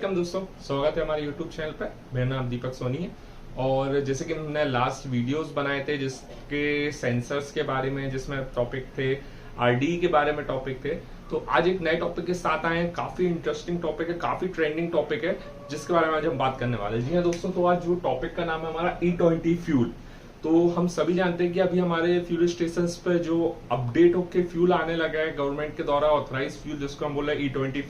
Welcome दोस्तों, स्वागत है हमारे YouTube चैनल पर। मेरा नाम दीपक सोनी है और जैसे कि हमने लास्ट वीडियोस बनाए थे जिसके सेंसर्स के बारे में, जिसमें टॉपिक थे आरडी के बारे में टॉपिक थे, तो आज एक नए टॉपिक के साथ आए हैं। काफी इंटरेस्टिंग टॉपिक है, काफी ट्रेंडिंग टॉपिक है जिसके बारे में आज हम बात करने वाले हैं। जी हाँ दोस्तों, तो आज जो टॉपिक का नाम है हमारा E20 फ्यूल। तो हम सभी जानते हैं कि अभी हमारे फ्यूल स्टेशन पे जो अपडेट होके फ्यूल आने लगा है गवर्नमेंट के द्वारा ऑथराइज फ्यूल, जिसको हम बोल रहे हैं E20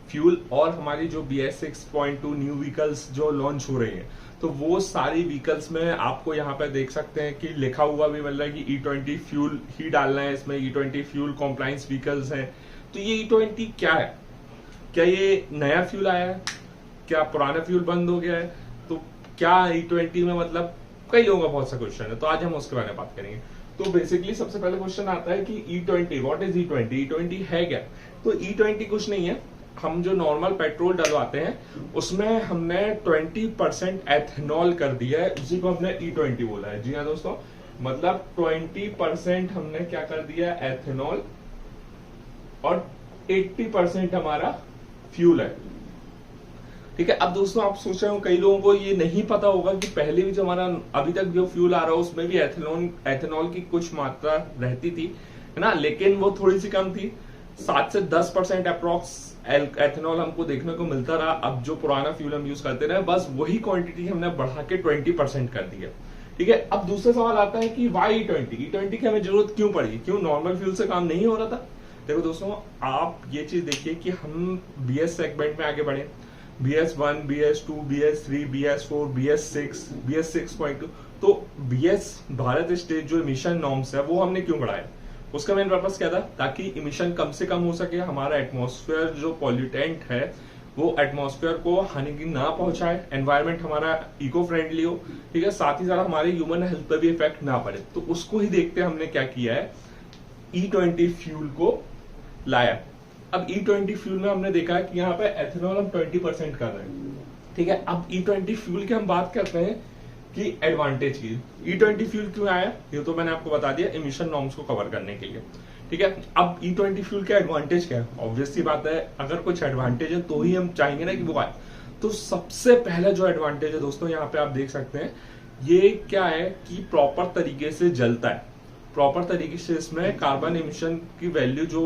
फ्यूल, और हमारी जो BS 6.2 न्यू व्हीकल्स जो लॉन्च हो रही हैं, तो वो सारी व्हीकल्स में आपको यहाँ पे देख सकते हैं कि लिखा हुआ भी मिल रहा है कि E20 फ्यूल ही डालना है इसमें। E20 फ्यूल कॉम्प्लायंस व्हीकल्स हैं। तो ये E20 क्या है? क्या ये नया फ्यूल आया है? क्या पुराना फ्यूल बंद हो गया है? तो क्या E20 में, मतलब कई लोगों का बहुत सा क्वेश्चन है, तो आज हम उसके बारे में बात करेंगे। तो बेसिकली सबसे पहले क्वेश्चन आता है कि E20 what is E20? E20 है क्या? तो E20 कुछ नहीं है। हम जो नॉर्मल पेट्रोल डलवाते हैं उसमें हमने 20% एथेनॉल कर दिया है, उसी को हमने E20 बोला है। जी हाँ दोस्तों, मतलब 20% हमने क्या कर दिया है, एथेनॉल, और 80% हमारा फ्यूल है। ठीक है। अब दोस्तों आप सोच रहे हो, कई लोगों को ये नहीं पता होगा कि पहले भी जो हमारा अभी तक जो फ्यूल आ रहा है उसमें भी एथेनॉल की कुछ मात्रा रहती थी, है ना, लेकिन वो थोड़ी सी कम थी। 7 से 10% अप्रोक्स एथेनॉल हमको देखने को मिलता रहा। अब जो पुराना फ्यूल हम यूज करते रहे, बस वही क्वांटिटी हमने बढ़ा के 20% कर दी है। ठीक है। अब दूसरा सवाल आता है कि वाई E20 की हमें जरूरत क्यों पड़ी? क्यों नॉर्मल फ्यूल से काम नहीं हो रहा था? देखो दोस्तों, आप ये चीज देखिए कि हम BS सेगमेंट में आगे बढ़े। BS1, BS2, BS3, BS4, BS6, BS 6.2। तो BS भारत स्टेट जो इमिशन नॉर्म्स है वो हमने क्यों बढ़ाया? उसका मेन पर्पस क्या था? ताकि इमिशन कम से कम हो सके, हमारा एटमॉस्फेयर जो पॉल्यूटेंट है वो एटमॉस्फेयर को हानि ना पहुंचाए, एनवायरमेंट हमारा इको फ्रेंडली हो। ठीक है। साथ ही साथ हमारे ह्यूमन हेल्थ पर भी इफेक्ट ना पड़े। तो उसको ही देखते हमने क्या किया है, E20 फ्यूल को लाया। अब E20 फ्यूल में हमने देखा है कि यहाँ पे एथेनॉल हम 20% कर रहे हैं। ठीक है। अब E20 फ्यूल की हम बात करते हैं कि एडवांटेज की। E20 फ्यूल क्यों आया, ये तो मैंने आपको बता दिया, इमिशन नॉर्म्स को कवर करने के लिए। ठीक है। अब E20 फ्यूल का एडवांटेज क्या है? ऑब्वियस सी बात है, अगर कुछ एडवांटेज है तो ही हम चाहेंगे ना कि वो आए। तो सबसे पहले जो एडवांटेज है दोस्तों, यहाँ पे आप देख सकते हैं, ये क्या है कि प्रॉपर तरीके से जलता है। प्रॉपर तरीके से इसमें कार्बन इमिशन की वैल्यू जो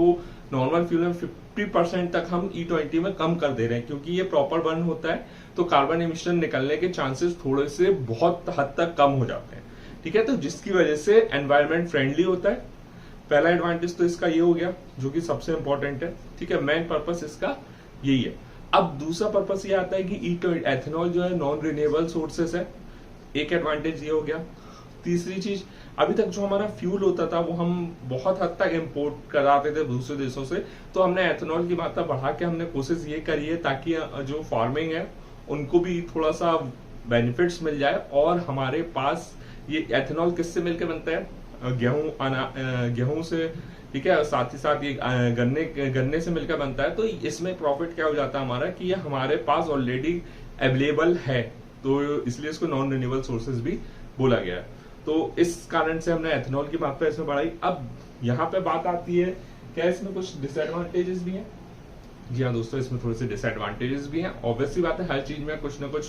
नॉर्मल फ्यूल में 50% तक हम E20 में कम कर दे रहे हैं, क्योंकि ये प्रॉपर बर्न होता है तो कार्बन इमिशन निकलने के चांसेस थोड़े से बहुत हद तक कम हो जाते हैं। ठीक है। तो जिसकी वजह से एनवायरमेंट फ्रेंडली होता है। पहला एडवांटेज तो इसका ये हो गया, जो कि सबसे इंपॉर्टेंट है। ठीक है। मेन पर्पस इसका यही है। अब दूसरा पर्पस ये आता है कि एथेनॉल जो है नॉन रिन्यूएबल सोर्सेस है, एक एडवांटेज ये हो गया। तीसरी चीज, अभी तक जो हमारा फ्यूल होता था वो हम बहुत हद तक इंपोर्ट कराते थे दूसरे देशों से, तो हमने एथेनॉल की मात्रा बढ़ा के हमने कोशिश ये करी है ताकि जो फार्मिंग है उनको भी थोड़ा सा बेनिफिट्स मिल जाए। और हमारे पास ये एथेनॉल किससे मिलकर बनता है? गेहूं से। ठीक है। साथ ही साथ ये गन्ने से मिलकर बनता है। तो इसमें प्रॉफिट क्या हो जाता है हमारा कि ये हमारे पास ऑलरेडी अवेलेबल है, तो इसलिए इसको नॉन रिन्यूएबल सोर्सेज भी बोला गया है। तो इस कारण से हमने एथेनॉल की मात्रा इसमें बढ़ाई। अब यहाँ पे बात आती है, क्या इसमें कुछ डिसएडवांटेजेस भी हैं? जी हाँ दोस्तों, इसमें थोड़े से डिसएडवांटेजेस भी हैं। ऑब्वियसली बात है, हर चीज में कुछ ना कुछ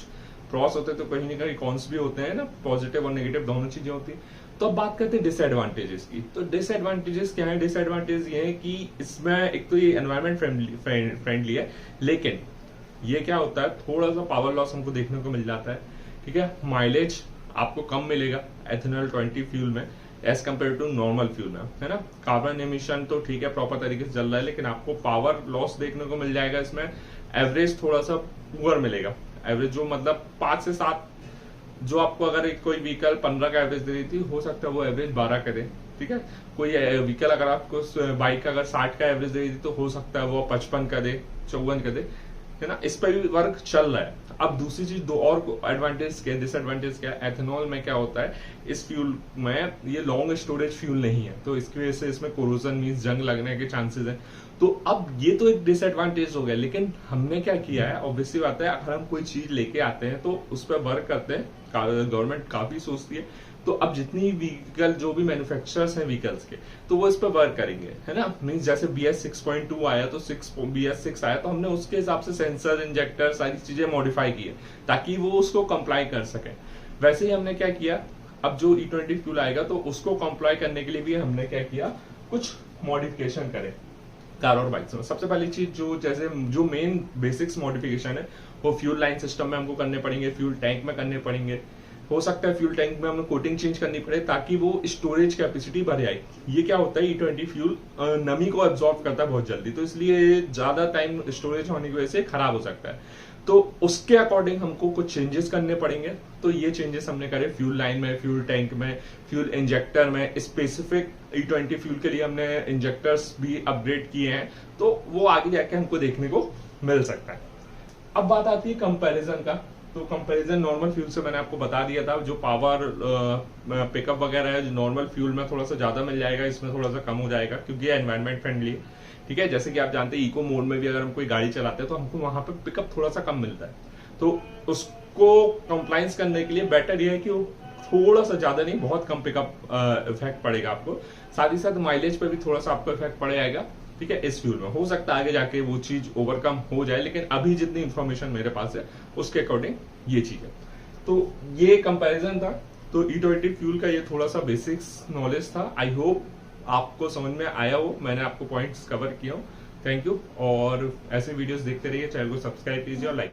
प्रॉस होते हैं तो कहीं ना कहीं कॉन्स भी होते हैं ना, पॉजिटिव और नेगेटिव दोनों चीजें होती हैं। तो अब बात करते हैं डिसएडवांटेजेस की। तो डिसएडवांटेजेस क्या है? डिसएडवांटेज ये है कि इसमें एक तो ये एनवायरमेंट फ्रेंडली है, लेकिन ये क्या होता है, थोड़ा सा पावर लॉस हमको देखने को मिल जाता है। ठीक है। माइलेज आपको कम मिलेगा एथेनॉल 20 फ्यूल में as compare to normal fuel में, है ना। कार्बन एमिशन तो ठीक है, प्रॉपर तरीके से चल रहा है, लेकिन आपको पावर लॉस देखने को मिल जाएगा इसमें। एवरेज थोड़ा सा पुअर मिलेगा। एवरेज जो मतलब 5 से 7, जो आपको अगर कोई व्हीकल 15 का एवरेज दे रही थी, हो सकता है वो एवरेज 12 का दे। ठीक है। कोई व्हीकल अगर आपको बाइक अगर 60 का एवरेज दे रही थी, तो हो सकता है वो 55 का दे, 54 का दे, है ना। इस पर भी वर्क चल रहा है। अब दूसरी चीज, दो और एडवांटेज क्या, डिसएडवांटेज क्या है? एथेनॉल में क्या होता है, इस फ्यूल में ये लॉन्ग स्टोरेज फ्यूल नहीं है, तो इसकी वजह से इसमें कोरोजन मींस जंग लगने के चांसेस है। तो अब ये तो एक डिसएडवांटेज हो गया, लेकिन हमने क्या किया है, ऑब्वियसली बात है, अगर हम कोई चीज लेके आते हैं तो उस पर वर्क करते हैं, गवर्नमेंट काफी सोचती है, तो अब जितनी व्हीकल जो भी मैन्युफैक्चरर्स हैं व्हीकल्स के, तो वो इस पर वर्क करेंगे, है ना। मीन्स जैसे BS 6.2 आया तो BS 6 आया, तो हमने उसके हिसाब से सेंसर, इंजेक्टर, सारी चीजें मॉडिफाई की है ताकि वो उसको कंप्लाई कर सके। वैसे ही हमने क्या किया, अब जो E20 फ्यूल आएगा तो उसको कंप्लाई करने के लिए भी हमने क्या किया, कुछ मॉडिफिकेशन करे कार और बाइक्स में। सबसे पहली चीज जो मेन बेसिक्स मॉडिफिकेशन है वो फ्यूल लाइन सिस्टम में हमको करने पड़ेंगे, फ्यूल टैंक में करने पड़ेंगे। हो सकता है फ्यूल टैंक में हमें कोटिंग चेंज करनी पड़े ताकि वो स्टोरेज कैपेसिटी बढ़ जाए। ये क्या होता है, E20 फ्यूल नमी को एब्जॉर्ब करता है बहुत जल्दी, तो इसलिए ज्यादा टाइम स्टोरेज होने की वजह से खराब हो सकता है। तो उसके अकॉर्डिंग हमको कुछ चेंजेस करने पड़ेंगे। तो ये चेंजेस हमने करे फ्यूल लाइन में, फ्यूल टैंक में, फ्यूल इंजेक्टर में। स्पेसिफिक E20 फ्यूल के लिए हमने इंजेक्टर्स भी अपग्रेड किए हैं, तो वो आगे जाके हमको देखने को मिल सकता है। अब बात आती है कंपैरिजन का। तो कंपैरिजन नॉर्मल फ्यूल से मैंने आपको बता दिया था, जो पावर पिकअप वगैरह है नॉर्मल फ्यूल में थोड़ा सा ज्यादा मिल जाएगा, इसमें थोड़ा सा कम हो जाएगा क्योंकि ये एनवायरमेंट फ्रेंडली है। ठीक है, जैसे कि आप जानते हैं इको मोड में भी अगर हम कोई गाड़ी चलाते हैं तो हमको वहां पे पिकअप थोड़ा सा कम मिलता है, तो उसको कंप्लायंस करने के लिए बेटर ये है कि वो थोड़ा सा ज्यादा नहीं, बहुत कम पिकअप इफेक्ट पड़ेगा आपको। साथ ही साथ माइलेज पे भी थोड़ा सा आपको इफेक्ट पड़ जाएगा। ठीक है, इस फ्यूल में हो सकता है आगे जाके वो चीज ओवरकम हो जाए, लेकिन अभी जितनी इंफॉर्मेशन मेरे पास है उसके अकॉर्डिंग ये चीज है। तो ये कंपैरिजन था। तो E20 फ्यूल का ये थोड़ा सा बेसिक्स नॉलेज था। आई होप आपको समझ में आया हो, मैंने आपको पॉइंट्स कवर किया हो। थैंक यू, और ऐसे वीडियोस देखते रहिए, चैनल को सब्सक्राइब कीजिए और लाइक